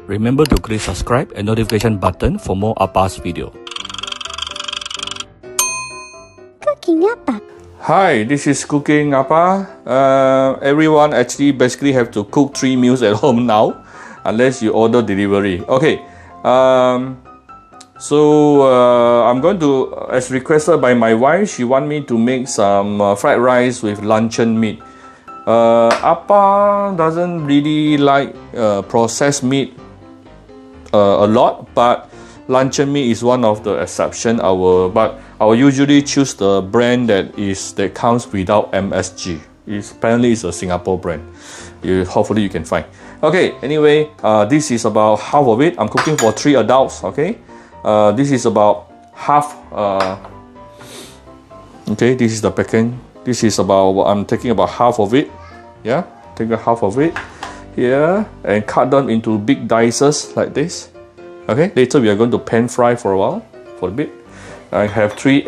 Remember to click subscribe and notification button for more Appa's video. Cooking Appa. Hi, this is Cooking Appa. Everyone actually basically have to cook 3 meals at home now, unless you order delivery. Okay, I'm going to, as requested by my wife, she want me to make some fried rice with luncheon meat. Appa doesn't really like processed meat a lot, but luncheon meat is one of the exception. But I will usually choose the brand that comes without MSG. Apparently it's a Singapore brand. Hopefully you can find. Okay, anyway, this is about half of it. I'm cooking for 3 adults. Okay, this is about half. Okay, this is the packing. This is about, I'm taking about half of it. Yeah, take half of it here and cut them into big dices like this. Okay, later we are going to pan fry for a while, for a bit. I have 2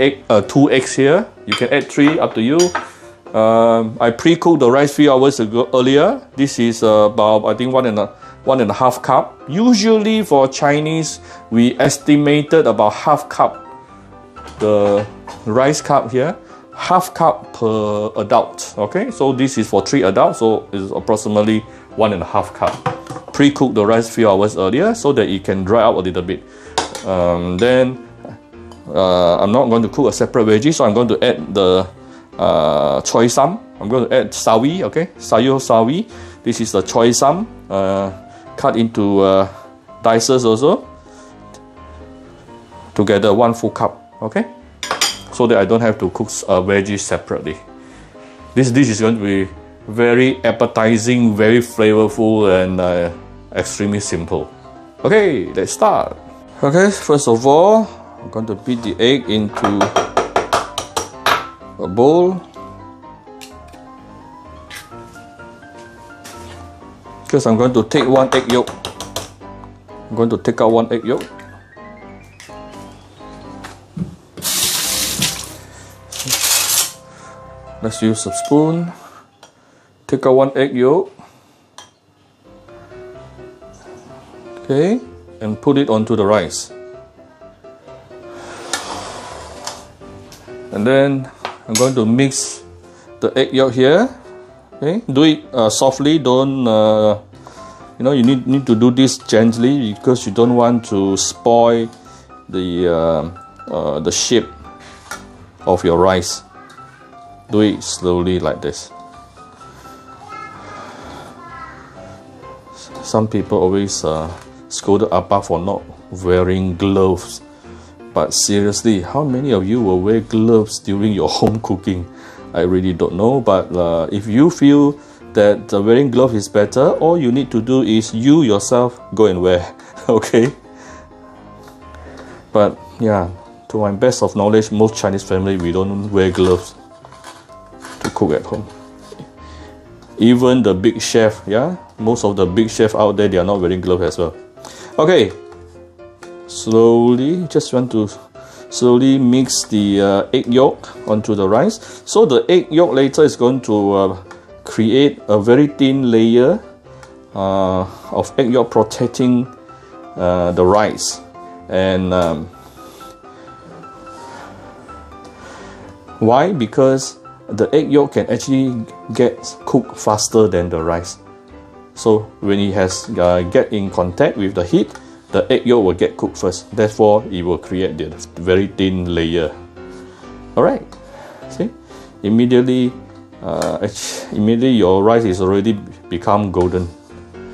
eggs here. You can add 3, up to you. I pre-cooked the rice 3 hours earlier. This is about, I think, 1.5 cup. Usually for Chinese, we estimated about half cup. The rice cup here, half cup per adult. Okay, so this is for 3 adults, so it's approximately 1.5 cup. Pre-cook the rice 3 hours earlier so that it can dry out a little bit. Then I'm not going to cook a separate veggie, so I'm going to add the choy sam. I'm going to add sawi. Okay, sayur sawi. This is the choy sam, cut into dices also. Together 1 full cup. Okay, so that I don't have to cook veggies separately. This dish is going to be very appetizing, very flavorful, and extremely simple. Okay, let's start. Okay, first of all, I'm going to beat the egg into a bowl. Because I'm going to take 1 egg yolk. I'm going to take out 1 egg yolk. Let's use a spoon. Take out 1 egg yolk. Okay, and put it onto the rice. And then I'm going to mix the egg yolk here. Okay, do it softly. Don't you need to do this gently because you don't want to spoil the shape of your rice. Do it slowly like this. Some people always scold Appa for not wearing gloves. But seriously, how many of you will wear gloves during your home cooking? I really don't know. But if you feel that wearing gloves is better, all you need to do is you yourself go and wear. Okay? But yeah, to my best of knowledge, most Chinese family, we don't wear gloves to cook at home. Even the big chef, yeah, most of the big chefs out there, they are not wearing gloves as well. Okay, slowly, just want to slowly mix the egg yolk onto the rice. So the egg yolk later is going to create a very thin layer of egg yolk protecting the rice. And why? Because the egg yolk can actually get cooked faster than the rice. So when it has get in contact with the heat, the egg yolk will get cooked first. Therefore, it will create the very thin layer. Alright, see? Immediately your rice is already become golden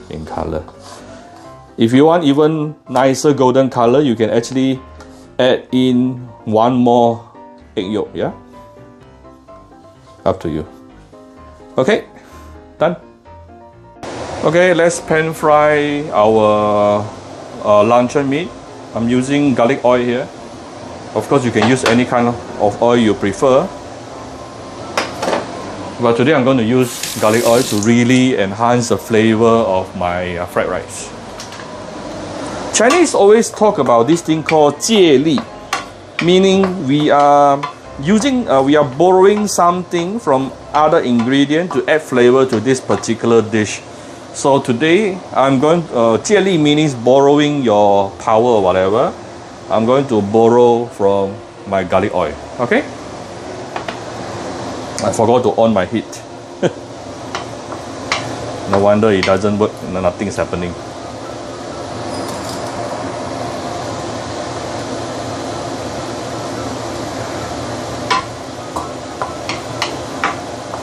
in color. If you want even nicer golden color, you can actually add in 1 more egg yolk, yeah? Up to you. Okay, done. Okay, let's pan fry our luncheon meat. I'm using garlic oil here. Of course, you can use any kind of oil you prefer. But today I'm going to use garlic oil to really enhance the flavor of my fried rice. Chinese always talk about this thing called 借力, meaning we are borrowing something from other ingredient to add flavor to this particular dish. So today I'm going, 借力 means borrowing your power or whatever. I'm going to borrow from my garlic oil. Okay? I forgot to on my heat. No wonder it doesn't work, nothing is happening.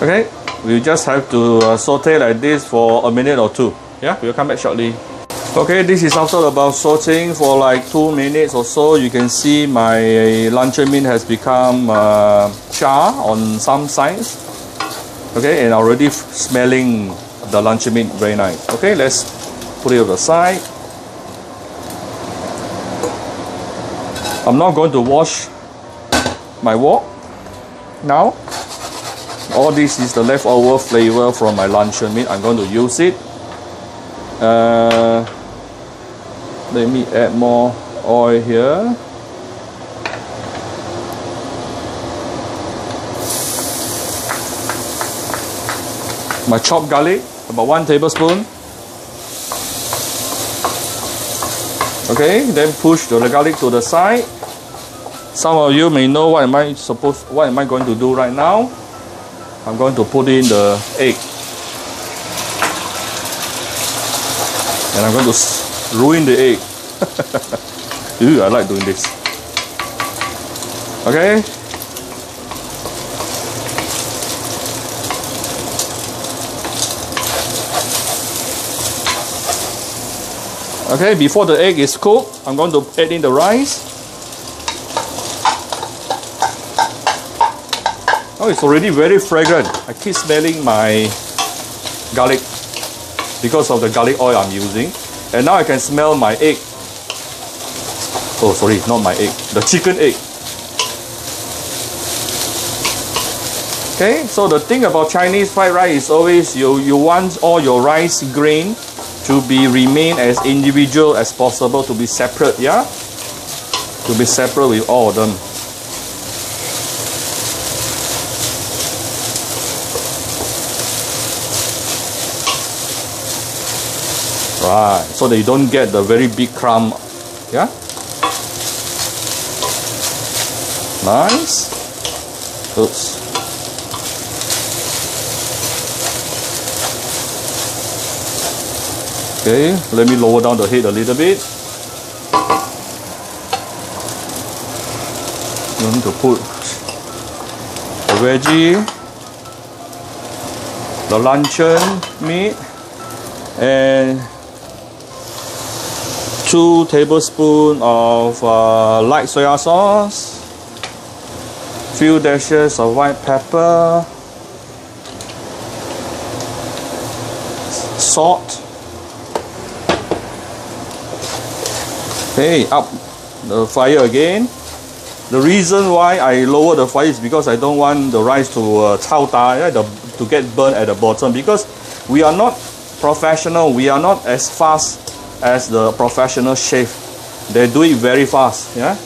Okay, we just have to saute like this for a minute or two. Yeah, we'll come back shortly. Okay, this is after about sauteing for like 2 minutes or so. You can see my luncheon meat has become char on some sides. Okay, and already smelling the luncheon meat very nice. Okay, let's put it on the side. I'm not going to wash my wok now. All this is the leftover flavor from my luncheon meat. I'm going to use it. Let me add more oil here. My chopped garlic, about 1 tablespoon. Okay, then push the garlic to the side. Some of you may know what am I going to do right now. I'm going to put in the egg. And I'm going to ruin the egg. Ooh, I like doing this. Okay. Okay, before the egg is cooked, I'm going to add in the rice. Oh, it's already very fragrant. I keep smelling my garlic because of the garlic oil I'm using. And now I can smell my egg. Oh, sorry, not my egg. The chicken egg. Okay, so the thing about Chinese fried rice is always you want all your rice grain to remain as individual as possible, to be separate, yeah? To be separate with all of them. Right, so that you don't get the very big crumb, yeah? Nice. Oops. Okay, let me lower down the heat a little bit. I'm going to put the veggie, the luncheon meat, and 2 tablespoons of light soya sauce, few dashes of white pepper, salt. Okay, up the fire again. The reason why I lower the fire is because I don't want the rice to to get burnt at the bottom, because we are not professional, we are not as fast as the professional chef. They do it very fast, yeah.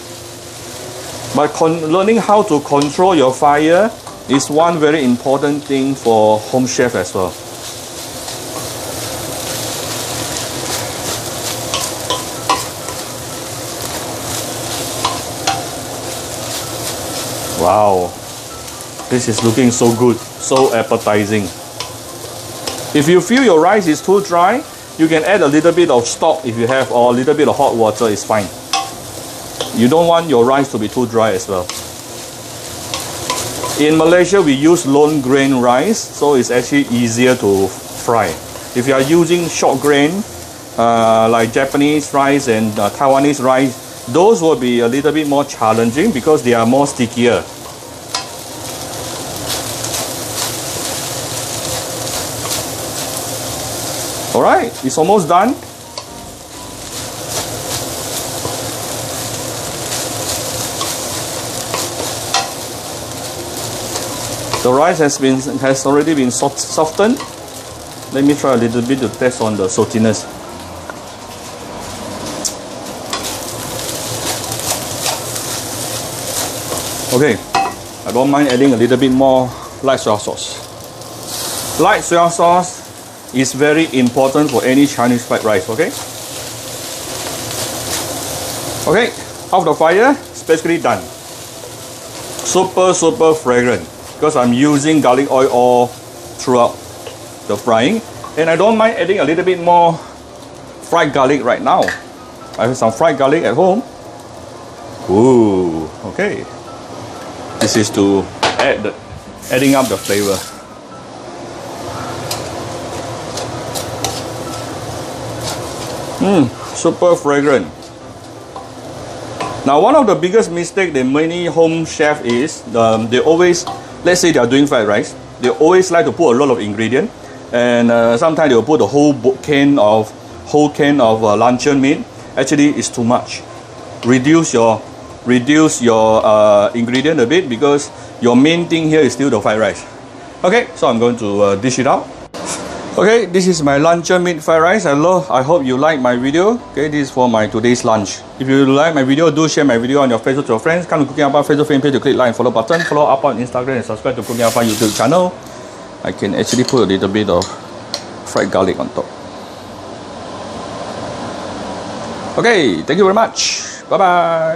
But learning how to control your fire is one very important thing for home chef as well. Wow, this is looking so good, so appetizing. If you feel your rice is too dry, you can add a little bit of stock if you have, or a little bit of hot water is fine. You don't want your rice to be too dry as well. In Malaysia, we use long grain rice, so it's actually easier to fry. If you are using short grain, like Japanese rice and Taiwanese rice, those will be a little bit more challenging because they are more stickier. Alright, it's almost done. The rice has already been softened. Let me try a little bit to test on the saltiness. Okay, I don't mind adding a little bit more light soya sauce. Light soya sauce is very important for any Chinese fried rice, okay? Okay, off the fire, it's basically done. Super fragrant because I'm using garlic oil all throughout the frying, and I don't mind adding a little bit more fried garlic right now. I have some fried garlic at home. Ooh, okay. This is to adding up the flavor. Super fragrant. Now, one of the biggest mistakes that many home chefs is they always, let's say they are doing fried rice, they always like to put a lot of ingredient, and sometimes they will put the whole can of luncheon meat. Actually, it's too much. Reduce your ingredient a bit because your main thing here is still the fried rice. Okay, so I'm going to dish it out. Okay, this is my luncheon meat fried rice. I hope you like my video. Okay, this is for my today's lunch. If you like my video, do share my video on your Facebook to your friends. Come to Cooking Appa Facebook fan page to click like and follow button. Follow Appa on Instagram and subscribe to Cooking Appa YouTube channel. I can actually put a little bit of fried garlic on top. Okay, thank you very much. Bye bye.